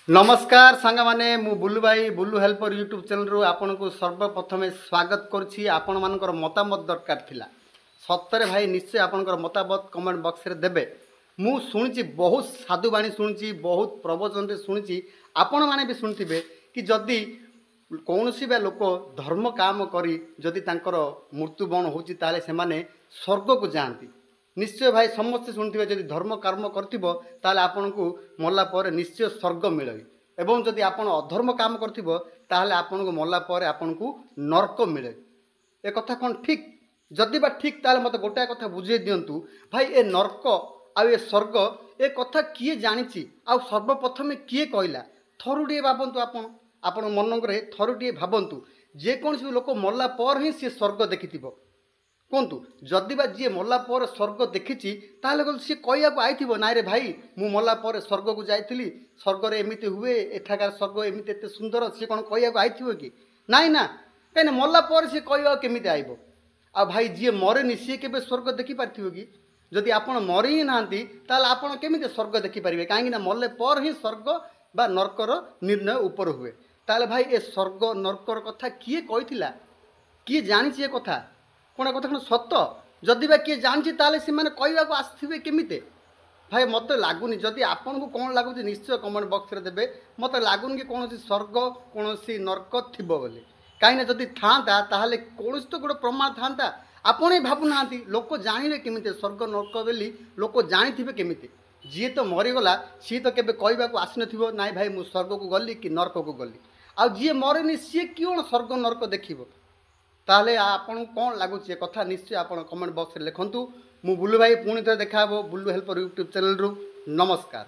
नमस्कार सांग माने मु बुल्लू भाई बुल्लू हेल्पर यूट्यूब चैनल रू आपन को सर्वप्रथम स्वागत करुच्ची। आपण मानकर मतामत दरकार थिला सत्तरे भाई निश्चय आपनकर मतामत कमेंट बॉक्स रे देबे। मु सुनिची बहुत साधुवाणी सुनिची बहुत प्रवचन रे सुनिची आपण माने भी सुनथिबे कि जदी कौनसी बे लोक धर्म काम करी जदी तांकर मृत्युबरण होची ताले से माने स्वर्ग को जाती। निश्चय भाई समस्ते शुणुवे जदि धर्म कर्म कर आपन को मरला पर निश्चय स्वर्ग मिले एवं जदि आपन अधर्म काम कर आपन को मरला पर आपन को नरक मिले। ए कथा कौन ठीक? जदि बा ठीक ताले मत गोटाए कथा बुझे दिंतु भाई ए नरक आउ ए स्वर्ग ए कथा किए जानी आउ सर्वप्रथमे किए कहला थरुटे भावतु आपन आपन मन थरुटे भावतु जेकोसी लोक मरला पर ही सी स्वर्ग देखि कहतु जदि बा जी मरला पर स्वर्ग देखी सी कहया आई ना रे भाई मु मरला पर स्वर्ग को जाइली स्वर्ग एमती हुए एठाकार स्वर्ग एमती एत सुंदर सी कौन कहया आई कि नाई ना कहीं मरला पर सी कह केमी आइब आ भाई जी मरेनि सी के स्वर्ग देखिपार कि जदि आप मरी ही ना आपड़ केमी स्वर्ग देखिपारे कहीं मरले पर ही स्वर्ग बा नरकर निर्णय उपर हुए। ताले भाई ए स्वर्ग नरकर कथा किए कही किए जानी ए कथा कौन कथा कौन सत जदि बा किए जानी से कहवाक आसवे केमी भाई मत लगुनि जदि आपन को कौन लगुच निश्चय कमेंट बॉक्स रे देबे। मत लगुनि कि कौन स्वर्ग कौन नरक थी बोली कहीं जदि था ताहले कौन तो गोटे प्रमाण था आपण ही भावुना लोक जाने केमी स्वर्ग नरक बोली लोक जानी केमी जी तो मरीगला सी तो केबे कहवाक आसी न नाई भाई मु स्वर्ग को गली कि नरक को गली आ जी मरेनि सी क्यों स्वर्ग नरक देखिबो ताहले आपन कौन लगुच कथा निश्चय आप कमेंट बॉक्स में लिखतु। मु बुल्लू भाई पुणी थे देखा बुल्लू हेल्पर यूट्यूब चैनल रू नमस्कार।